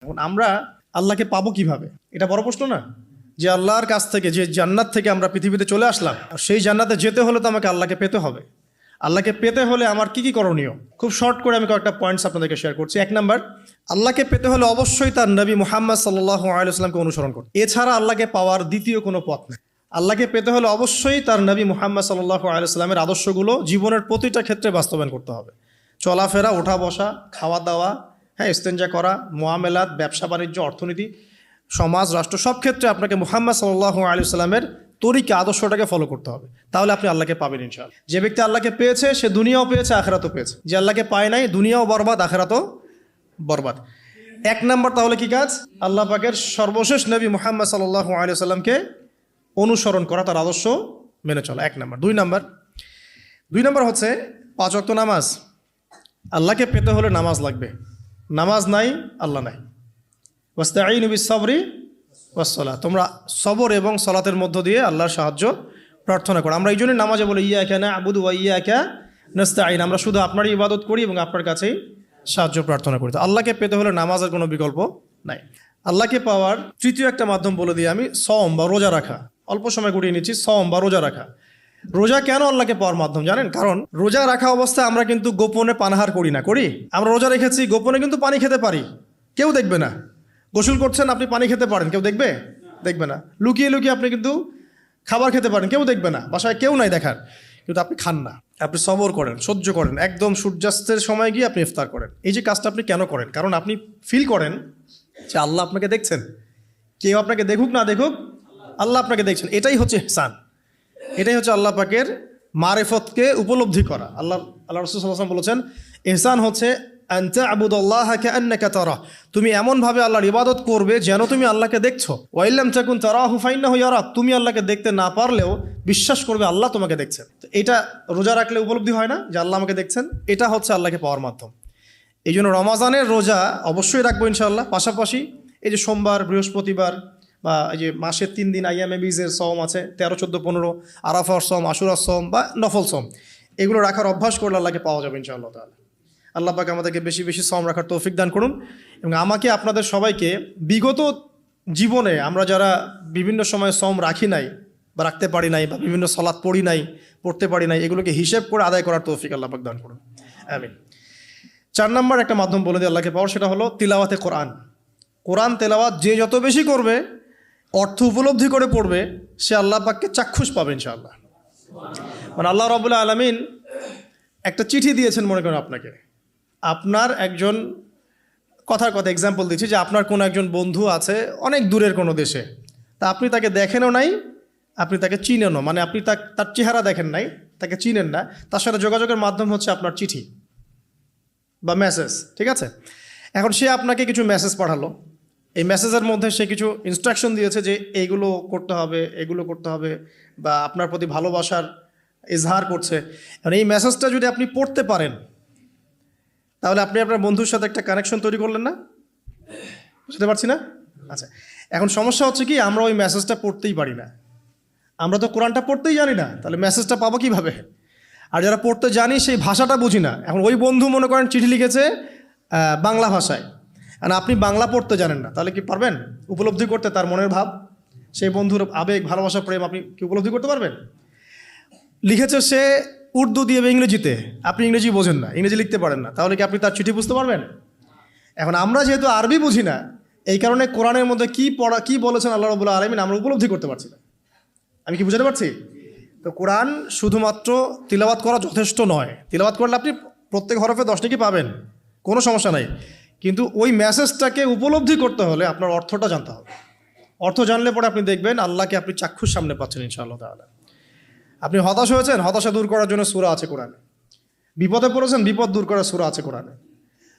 এখন আমরা আল্লাহকে পাবো কিভাবে, এটা বড় প্রশ্ন না? যে আল্লাহর কাছ থেকে, যে জান্নাত থেকে আমরা পৃথিবীতে চলে আসলাম, সেই জান্নাতে যেতে হলে তো আমাকে আল্লাহকে পেতে হবে। আল্লাহকে পেতে হলে আমার কি কি করণীয়, খুব শর্ট করে আমি কয়েকটা পয়েন্টস আপনাদেরকে শেয়ার করছি। 1 নাম্বার, আল্লাহকে পেতে হলে অবশ্যই তার নবী মুহাম্মদ সাল্লাল্লাহু আলাইহি ওয়াসাল্লামকে অনুসরণ করতে। এছাড়া আল্লাহকে পাওয়ার দ্বিতীয় কোনো পথ নেই। আল্লাহকে পেতে হলে অবশ্যই তার নবী মুহাম্মদ সাল্লাল্লাহু আলাইহি ওয়াসাল্লামের আদর্শগুলো জীবনের প্রতিটা ক্ষেত্রে বাস্তবায়ন করতে হবে। চলাফেরা, ওঠা বসা, খাওয়া দাওয়া, হ্যাঁ, ইস্তেঞ্জা করা, মুআমেলাত, ব্যবসা বাণিজ্য, অর্থনীতি, সমাজ, রাষ্ট্র, সব ক্ষেত্রে আপনাকে মুহাম্মদ সাল্লাল্লাহু আলাইহি ওয়াসাল্লামের তরিকা, আদর্শটাকে ফলো করতে হবে। তাহলে আপনি আল্লাহকে পাবেন ইনশাআল্লাহ। যে ব্যক্তি আল্লাহকে পেয়েছে সে দুনিয়াও পেয়েছে, আখিরাতও পেয়েছে। যে আল্লাহকে পায় নাই, দুনিয়াও বরবাদ, আখিরাতও বরবাদ। 1 নাম্বার তাহলে কি কাজ? আল্লাহ পাকের সর্বশেষ নবী মুহাম্মদ সাল্লাল্লাহু আলাইহি ওয়াসাল্লামকে অনুসরণ করা, তার আদর্শ মেনে চলা, 1 নাম্বার। 2 নাম্বার হচ্ছে 5 ওয়াক্ত নামাজ। আল্লাহকে পেতে হলে নামাজ লাগবে। নামাজ নাই, আল্লাহ নাই। ওয়াস্তাঈনু বিস-সাবরি ওয়াস-সালাহ, তোমরা সবর এবং সালাতের মধ্য দিয়ে আল্লাহর সাহায্য প্রার্থনা করো। আমরা এই জন্য নামাজে বলি ইয়াকা না'বুদু ওয়া ইয়াকা নাস্তাঈন, আমরা শুধু আপনারই ইবাদত করি এবং আপনার কাছেই সাহায্য প্রার্থনা করি। তো আল্লাহকে পেতে হলে নামাজের কোনো বিকল্প নাই। আল্লাহকে পাওয়ার তৃতীয় একটা মাধ্যম বলে দিই আমি, সওম বা রোজা রাখা। অল্প সময় গুটিয়ে নিচ্ছি, সওম বা রোজা রাখা। রোজা কেন আল্লাহকে পাওয়ার মাধ্যম জানেন? কারণ রোজা রাখা অবস্থায় আমরা কিন্তু গোপনে পানাহার করি না, করি? আমরা রোজা রেখেছি, গোপনে কিন্তু পানি খেতে পারি, কেউ দেখবে না। গোসল করছেন, আপনি পানি খেতে পারেন, কেউ দেখবে? দেখবে না। লুকিয়ে লুকিয়ে আপনি কিন্তু খাবার খেতে পারেন, কেউ দেখবে না, বাসায় কেউ নাই দেখার, কিন্তু আপনি খান না। আপনি সবর করেন, সহ্য করেন, একদম সূর্যাস্তের সময় গিয়ে আপনি ইফতার করেন। এই যে কাজটা আপনি কেন করেন? কারণ আপনি ফিল করেন যে আল্লাহ আপনাকে দেখছেন। কেউ আপনাকে দেখুক না দেখুক, আল্লাহ আপনাকে দেখছেন। এটাই হচ্ছে ইহসান, এটাই হচ্ছে আল্লাহ পাকের মারিফতকে উপলব্ধি করা। আল্লাহ রাসূল সাল্লাল্লাহু আলাইহি ওয়াসাল্লাম বলেছেন, ইহসান হচ্ছে আন তা'বুদাল্লাহা কাআন্নাকা তারাহ, তুমি এমনভাবে আল্লাহর ইবাদত করবে যেন তুমি আল্লাহকে দেখছো। ওয়া ইল্লাম তাকুন তারাহু ফাইন্নাহু ইয়ারাক, তুমি আল্লাহকে দেখতে না পারলেও বিশ্বাস করবে আল্লাহ তোমাকে দেখছেন। তো এটা রোজা রাখলে উপলব্ধি হয় না যে আল্লাহ আমাকে দেখছেন? এটা হচ্ছে আল্লাহকে পাওয়ার মাধ্যম। এই জন্য রমাজানের রোজা অবশ্যই রাখবো ইনশাআল্লাহ। পাশাপাশি এই যে সোমবার, বৃহস্পতিবার বা এই যে মাসের 3 দিন আইয়ামে বীজের সওম আছে, 13, 14, 15, আরাফার সওম, আশুরার সওম বা নফল সওম, এগুলো রাখার অভ্যাস করলে আল্লাহকে পাওয়া যাবে ইনশাআল্লাহ তাআলা। আল্লাহ পাক আমাদেরকে বেশি বেশি সওম রাখার তৌফিক দান করুন। এবং আমাকে, আপনাদের সবাইকে বিগত জীবনে আমরা যারা বিভিন্ন সময় সওম রাখি নাই বা রাখতে পারি নাই, বা বিভিন্ন সালাত পড়ি নাই, পড়তে পারি নাই, এগুলোকে হিসেব করে আদায় করার তৌফিক আল্লাহ পাক দান করুন, আমিন। 4 নাম্বার একটা মাধ্যম বলে দিই আল্লাহকে পাওয়ার, সেটা হলো তিলাওয়াতে কোরআন। কোরআন তেলাওয়াত যে যত বেশি করবে, অর্থ উপলব্ধি করে পড়বে, সে আল্লাহ পাককে চাক্ষুষ পাবে ইনশাআল্লাহ। মানে আল্লাহ রাব্বুল আলামিন একটা চিঠি দিয়েছেন, মনে করেন আপনাকে, আপনার একজন, কথার কথা এক্সাম্পল দিচ্ছি, যে আপনার কোনো একজন বন্ধু আছে অনেক দূরের কোনো দেশে, তা আপনি তাকে দেখেনও নাই, আপনি তাকে চিনেনও, মানে আপনি তার চেহারা দেখেন নাই, তাকে চিনেন না, তার সাথে যোগাযোগের মাধ্যম হচ্ছে আপনার চিঠি বা মেসেজ, ঠিক আছে? এখন সে আপনাকে কিছু মেসেজ পাঠালো, এই মেসেজের মধ্যে সে কিছু ইনস্ট্রাকশন দিয়েছে যে এইগুলো করতে হবে, এগুলো করতে হবে, বা আপনার প্রতি ভালোবাসার ইজহার করছে। এখন এই মেসেজটা যদি আপনি পড়তে পারেন, তাহলে আপনি আপনার বন্ধুর সাথে একটা কানেকশন তৈরি করলেন না? বুঝতে পারছি না? আচ্ছা, এখন সমস্যা হচ্ছে কি, আমরা ওই মেসেজটা পড়তেই পারি না। আমরা তো কোরআনটা পড়তেই জানি না, তাহলে মেসেজটা পাবো কীভাবে? আর যারা পড়তে জানি সেই ভাষাটা বুঝি না। এখন ওই বন্ধু মনে করেন চিঠি লিখেছে বাংলা ভাষায়, আর আপনি বাংলা পড়তে জানেন না, তাহলে কি পারবেন উপলব্ধি করতে তার মনের ভাব, সেই বন্ধুর আবেগ, ভালোবাসা, প্রেম আপনি কি উপলব্ধি করতে পারবেন? লিখেছে সে উর্দু দিয়ে বা ইংরেজিতে, আপনি ইংরেজি বোঝেন না, ইংরেজি লিখতে পারেন না, তাহলে কি আপনি তার চিঠি বুঝতে পারবেন? এখন আমরা যেহেতু আরবি বুঝি না, এই কারণে কোরআনের মধ্যে কি বলেছেন আল্লাহ রাব্বুল আলামিন আমরা উপলব্ধি করতে পারছি না। আমি কি বুঝাতে পারছি? তো কোরআন শুধুমাত্র তিলাওয়াত করা যথেষ্ট নয়। তিলাওয়াত করলে আপনি প্রত্যেক হরফে 10 নেকি পাবেন, কোনো সমস্যা নাই, কিন্তু ওই মেসেজটাকে উপলব্ধি করতে হলে আপনার অর্থটা জানতে হবে। অর্থ জানলে পরে আপনি দেখবেন আল্লাহকে আপনি চাক্ষুষ সামনে পাচ্ছেন ইনশাআল্লাহ তাআলা। আপনি হতাশ হয়েছেন, হতাশা দূর করার জন্য সূরা আছে কোরআনে। বিপদে পড়েছেন, বিপদ দূর করার সূরা আছে কোরআনে।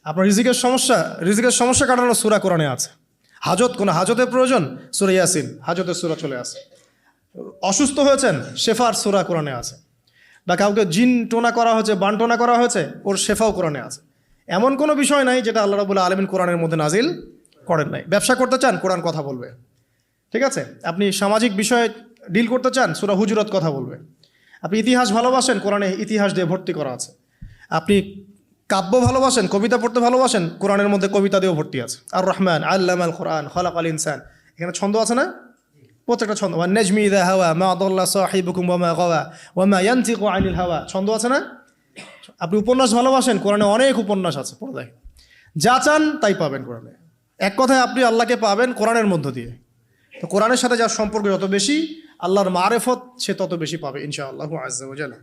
আপনার রিজিকের সমস্যা কাটানোর সূরা কোরআনে আছে। কোনো হাজতের প্রয়োজন, সূরা ইয়াসিন, হাজতের সূরা চলে আসে। অসুস্থ হয়েছেন, শেফার সূরা কোরআনে আছে। বা কাউকে জিন টোনা করা হয়েছে, বানটোনা করা হয়েছে, ওর শেফাও কোরআনে আছে। এমন কোনো বিষয় নাই যেটা আল্লাহ রাব্বুল আলামিন কোরআনের মধ্যে নাজিল করেন নাই। ব্যবসা করতে চান, কোরআন কথা বলবে, ঠিক আছে? আপনি সামাজিক বিষয়ে ডিল করতে চান, সূরা হুজুরাত কথা বলবে। আপনি ইতিহাস ভালোবাসেন, কোরআনে ইতিহাস দিয়ে ভর্তি করা আছে। আপনি কাব্য ভালোবাসেন, কবিতা পড়তে ভালোবাসেন, কোরআনের মধ্যে কবিতা দিয়েও ভর্তি আছে। আর রহমান আল্লামাল কোরআন খলাকাল ইনসান, এখানে ছন্দ আছে না? প্রত্যেকটা ছন্দ। ওয়ান নাজমি ইযা হাওয়া মা দাল্লা সাহিবুকুম ওয়া মা গাওয়া ওয়া মা ইয়ানতিকু আনিল হাওয়া, ছন্দ আছে না? আপনি উপন্যাস ভালোবাসেন, কোরআনে অনেক উপন্যাস আছে, পড়ে দেখেন। যা চান তাই পাবেন কোরআনে। এক কথায় আপনি আল্লাহকে পাবেন কোরআনের মধ্য দিয়ে। তো কোরআনের সাথে যার সম্পর্ক যত বেশি, আল্লাহর মারেফত সে তত বেশি পাবে ইনশাআল্লাহু আজ্জা ওয়া জাল্লা।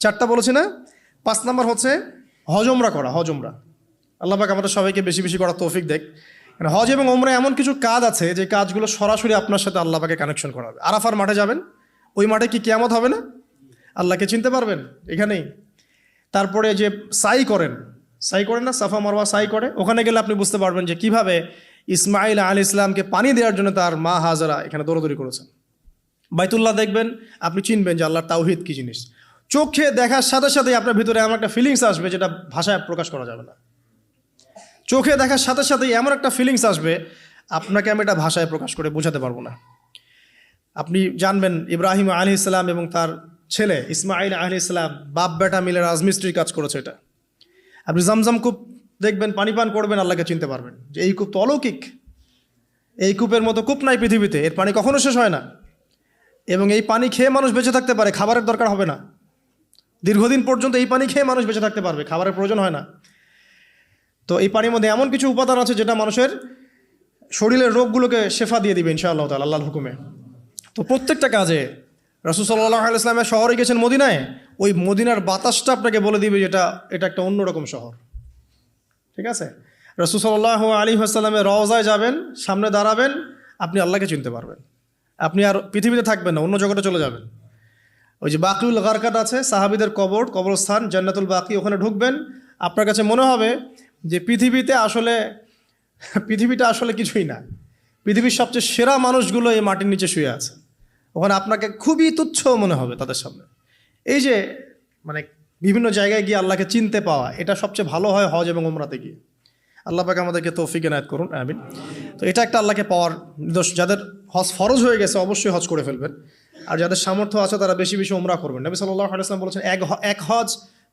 4টা বলেছি না? 5 নম্বর হচ্ছে হজ ওমরা করা। হজ ওমরা আল্লাহ পাক আমাদের সবাইকে বেশি বেশি করার তৌফিক দেখ। হজ এবং ওমরা এমন কিছু কাজ আছে যে কাজগুলো সরাসরি আপনার সাথে আল্লাহ পাকে কানেকশন করাবে। আরাফার মাঠে যাবেন, ওই মাঠে কি কিয়ামত হবে না? আল্লাহকে চিনতে পারবেন এখানেই। তারপরে যে সাই করেন না, সাফা মারওয়া সাই করে, ওখানে গেলে আপনি বুঝতে পারবেন যে কিভাবে ইসমাইল আলাইহিস ইসলামকে পানি দেওয়ার জন্য তার মা হাজারা এখানে দৌড়দৌড়ি করেছেন। বাইতুল্লাহ দেখবেন, আপনি চিনবেন যে আল্লাহর তাওহীদ কি জিনিস। চোখে দেখার সাথে সাথেই আপনার ভিতরে এমন একটা ফিলিংস আসবে যেটা ভাষায় প্রকাশ করা যাবে না। চোখে দেখার সাথে সাথেই এমন একটা ফিলিংস আসবে, আপনাকে আমি এটা ভাষায় প্রকাশ করে বোঝাতে পারবো না। আপনি জানবেন ইব্রাহিম আলাইহিস সালাম এবং তার ছেলে ইসমাইল আলাইহিস সালাম বাপ বেটা মিলে রাজমিস্ত্রির কাজ করেছে। এটা আপনি জামজাম কূপ দেখবেন, পানি পান করবেন, আল্লাহকে চিনতে পারবেন যে এই কূপ তো অলৌকিক। এই কূপের মতো কূপ নাই পৃথিবীতে, এর পানি কখনো শেষ হয় না, এবং এই পানি খেয়ে মানুষ বেঁচে থাকতে পারে, খাবারের দরকার হবে না। দীর্ঘদিন পর্যন্ত এই পানি খেয়ে মানুষ বেঁচে থাকতে পারবে, খাবারের প্রয়োজন হয় না। তো এই পানির মধ্যে এমন কিছু উপাদান আছে যেটা মানুষের শরীরের রোগগুলোকে শেফা দিয়ে দিবে ইনশাআল্লাহ তাআলা আল্লাহর হুকুমে। তো প্রত্যেকটা কাজে রাসূল সাল্লাল্লাহু আলাইহি ওয়াসাল্লামের শহরে গেছেন মদিনায়, ওই মদিনার বাতাসটা আপনাকে বলে দিবে এটা একটা অন্যরকম শহর। ঠিক আছে? রাসূল সাল্লাল্লাহু আলাইহি ওয়াসাল্লামের রওজায় যাবেন, সামনে দাঁড়াবেন, আপনি আল্লাহকে চিনতে পারবেন। আপনি আর পৃথিবীতে থাকবেন না, অন্য জগতে চলে যাবেন। ওই যে বাকিউল গারকাত আছে, সাহাবীদের কবরস্থান জান্নাতুল বাকি, ওখানে ঢুকবেন, আপনার কাছে মনে হবে যে পৃথিবীটা আসলে কিছুই না। পৃথিবীর সবচেয়ে সেরা মানুষগুলো এই মাটির নিচে শুয়ে আছে, ওখানে আপনাকে খুবই তুচ্ছ মনে হবে তাদের সামনে। এই যে মানে বিভিন্ন জায়গায় গিয়ে আল্লাহকে চিনতে পাওয়া, এটা সবচেয়ে ভালো হয় হজ এবং উমরাতে গিয়ে। আল্লাহ পাক আমাদেরকে তৌফিক এনায়েত করুন, আমিন। তো এটা একটা আল্লাহকে পাওয়ার নিদর্শন। যাদের হজ ফরজ হয়ে গেছে অবশ্যই হজ করে ফেলবেন, আর যাদের সামর্থ্য আছে তারা বেশি বেশি উমরা করবেন। নবী সাল্লাল্লাহু আলাইহি ওয়াসাল্লাম বলেছেন, এক হজ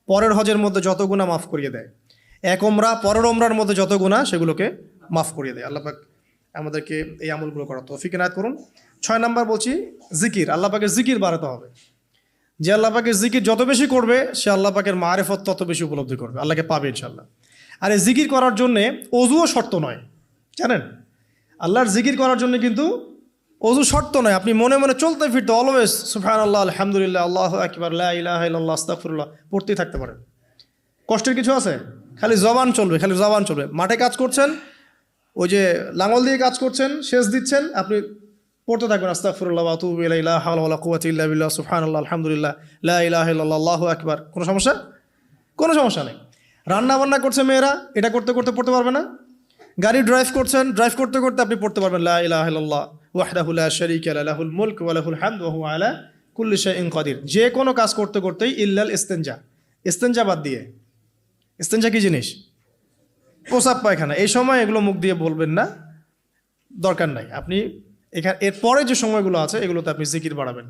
পরের হজের মধ্যে যত গুনাহ মাফ করিয়ে দেয়, এক উমরা পরের উমরার মধ্যে যত গুনাহ সেগুলোকে মাফ করিয়ে দেয়। আল্লাহ পাক আমাদেরকে এই আমলগুলো করার তৌফিক এনায়েত করুন। 6 নম্বর বলছি জিকির। আল্লাহ পাকের জিকির বাড়াতে হবে। যে আল্লাহ পাকের জিকির যত বেশি করবে, সে আল্লাহ পাকের মারেফত তত বেশি উপলব্ধি করবে, আল্লাহকে পাবে ইনশাআল্লাহ। আর এই জিকির করার জন্যে অজুও শর্ত নয়, জানেন? আল্লাহর জিকির করার জন্য কিন্তু অজু শর্ত নয়। আপনি মনে মনে চলতে ফিরতে অলওয়েজ সুবহানাল্লাহ, আলহামদুলিল্লাহ, আল্লাহু আকবার, লা ইলাহা ইল্লাল্লাহ, আস্তাগফিরুল্লাহ পড়তেই থাকতে পারেন। কষ্টের কিছু আছে? খালি জবান চলবে। মাঠে কাজ করছেন, ওই যে লাঙল দিয়ে কাজ করছেন, সেচ দিচ্ছেন, আপনি পড়তে থাকবেন আস্তাগফিরুল্লাহ ওয়া আতুবু ইলাইহি, লা হাওলা ওয়ালা কুওয়াতা ইল্লা বিল্লাহ, সুবহানাল্লাহ, আলহামদুলিল্লাহ, লা ইলাহা ইল্লাল্লাহ, আল্লাহু আকবার। কোনো সমস্যা নেই। রান্না বান্না করছে মেয়েরা, এটা করতে করতে পড়তে পারবে না? গাড়ি ড্রাইভ করতে করতে আপনি পড়তে পারবেন লা ইলাহা ইল্লাল্লাহ ওয়াহদাহু লা শারীকা লাহু, লাহুল মুলকু ওয়া লাহুল হামদু ওয়া হুয়া আলা কুল্লি শাইইন কাদির। যে কোনো কাজ করতে করতেই ইল্লাল ইস্তেনজা বাদ দিয়ে। ইস্তেনজা কি জিনিস? প্রসাব পায়খানা। এই সময় এগুলো মুখ দিয়ে বলবেন না, দরকার নাই। আপনি এরপরে যে সময়গুলো আছে এগুলোতে আপনি জিকির বাড়াবেন।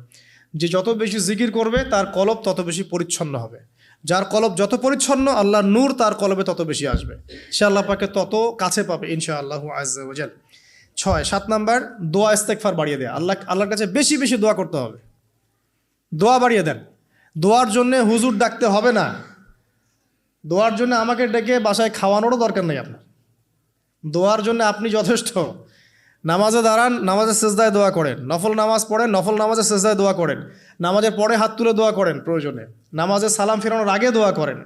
যে যত বেশি জিকির করবে তার কলব তত বেশি পরিচ্ছন্ন হবে। যার কলব যত পরিচ্ছন্ন, আল্লাহর নূর তার কলবে তত বেশি আসবে, সে আল্লাহ পাকে তত কাছে পাবে ইনশাআল্লাহু আজ্জা ওয়া জাল। 7 নাম্বার দোয়া ইস্তেগফার বাড়িয়ে দেয়া। আল্লাহর কাছে বেশি বেশি দোয়া করতে হবে। দোয়া বাড়িয়ে দেন। দোয়ার জন্য হুজুর ডাকতে হবে না, দোয়ার জন্য আমাকে ডেকে বাসায় খাওয়ানোরও দরকার নেই আপনার। দোয়ার জন্য আপনি যথেষ্ট। নামাজে দাঁড়ান, নামাজের সেজদায় দোয়া করেন। নফল নামাজ পড়েন, নফল নামাজের সেজদায় দোয়া করেন। নামাজের পরে হাত তুলে দোয়া করেন প্রয়োজনে। নামাজে সালাম ফেরানোর আগে দোয়া করেন।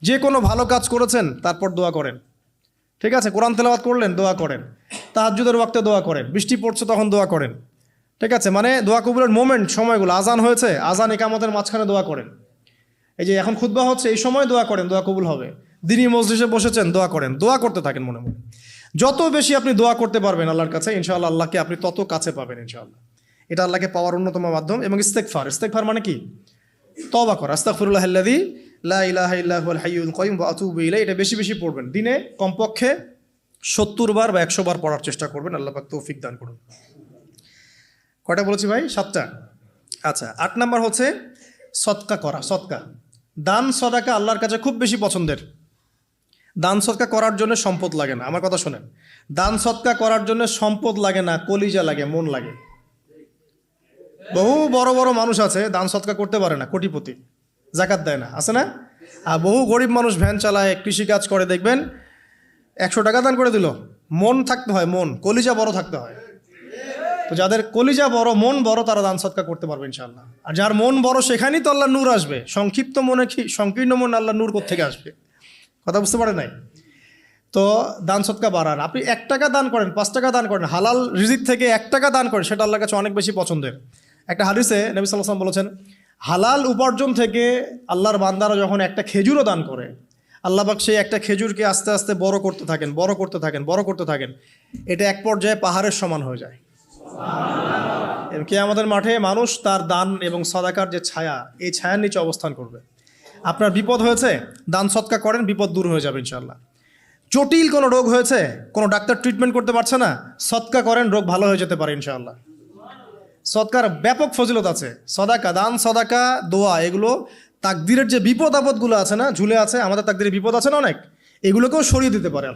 যে কোনো ভালো কাজ করেছেন তারপর দোয়া করেন। ঠিক আছে? কোরআন তেলাওয়াত করলেন, দোয়া করেন। তাহাজ্জুদের ওয়াক্তে দোয়া করেন। বৃষ্টি পড়ছে তখন দোয়া করেন। ঠিক আছে? মানে দোয়া কবুলের মোমেন্ট, সময়গুলো, আজান হয়েছে, আজান ইকামতের মাঝখানে দোয়া করেন। এই যে এখন খুতবা হচ্ছে, এই সময় দোয়া করেন, দোয়া কবুল হবে। দিনী মজলিসে বসেছেন, দোয়া করেন। দোয়া করতে থাকেন মনে মনে। যত বেশি আপনি দোয়া করতে পারবেন আল্লাহর কাছে, ইনশাআল্লাহ আল্লাহকে আপনি তত কাছে পাবেন ইনশাআল্লাহ। এটা আল্লাহকে পাওয়ার অন্যতম মাধ্যম। এবং ইস্তেগফার মানে কি? তওবা করা। আস্তাগফিরুল্লাহাল্লাযী লা ইলাহা ইল্লা হুয়াল হাইয়ুল কাইয়ুম ওয়া আতুবু ইলাইহি। এটা বেশি বেশি পড়বেন। দিনে কমপক্ষে 70 বার বা 100 বার পড়ার চেষ্টা করবেন। আল্লাহ পাক তৌফিক দান করুন। কয়টা বলেছি ভাই? 7টা। আচ্ছা, 8 নাম্বার হচ্ছে সদকা করা। সদকা, দান সদাকা আল্লাহর কাছে খুব বেশি পছন্দের। দান সৎকা করার জন্য সম্পদ লাগে না, আমার কথা শোনেন। দান সৎকা করার জন্য সম্পদ লাগে না, কলিজা লাগে, মন লাগে। বহু বড় বড় মানুষ আছে দান সৎকা করতে পারে না, কোটিপতি, জাকাত দেয় না, আছে না? আর বহু গরিব মানুষ ভ্যান চালায়, কৃষিকাজ করে, দেখবেন 100 টাকা দান করে দিল, মন থাকতে হয়, মন, কলিজা বড় থাকতে হয়। তো যাদের কলিজা বড়, মন বড়, তারা দান সৎকা করতে পারবে ইনশাআল্লাহ। আর যার মন বড়, সেখানেই তো আল্লাহ নূর আসবে। সংক্ষিপ্ত মনে কি সংকীর্ণ মন, আল্লাহ নূর কোত্থেকে আসবে? কথা বুঝতে পারে নাই? তো দান সৎকা বাড়ান। আপনি 1 টাকা দান করেন, 5 টাকা দান করেন, হালাল রিজিক থেকে 1 টাকা দান করেন, সেটা আল্লাহর কাছে অনেক বেশি পছন্দের। একটা হাদিসে নবী সাল্লাল্লাহু আলাইহি ওয়াসাল্লাম বলেছেন, হালাল উপার্জন থেকে আল্লাহর বান্দারা যখন একটা খেজুরও দান করে, আল্লাহ পাক সেই একটা খেজুরকে আস্তে আস্তে বড় করতে থাকেন, বড় করতে থাকেন, বড় করতে থাকেন। এটা এক পর্যায়ে পাহাড়ের সমান হয়ে যায়। এবং কিয়ামতের মাঠে মানুষ তার দান এবং সদাকার যে ছায়া, এই ছায়ার নিচে অবস্থান করবে। আপনার বিপদ হয়েছে, দান সৎকা করেন, বিপদ দূর হয়ে যাবে ইনশাআল্লাহ। জটিল কোনো রোগ হয়েছে, কোনো ডাক্তার ট্রিটমেন্ট করতে পারছে না, সৎকা করেন, রোগ ভালো হয়ে যেতে পারে ইনশাআল্লাহ। সৎকার ব্যাপক ফজিলত আছে। সদাকা, দান সদাকা, দোয়া, এগুলো তাকদিরের যে বিপদ আপদগুলো আছে না, ঝুলে আছে, আমাদের তাকদিরে বিপদ আছে না অনেক, এগুলোকেও সরিয়ে দিতে পারে।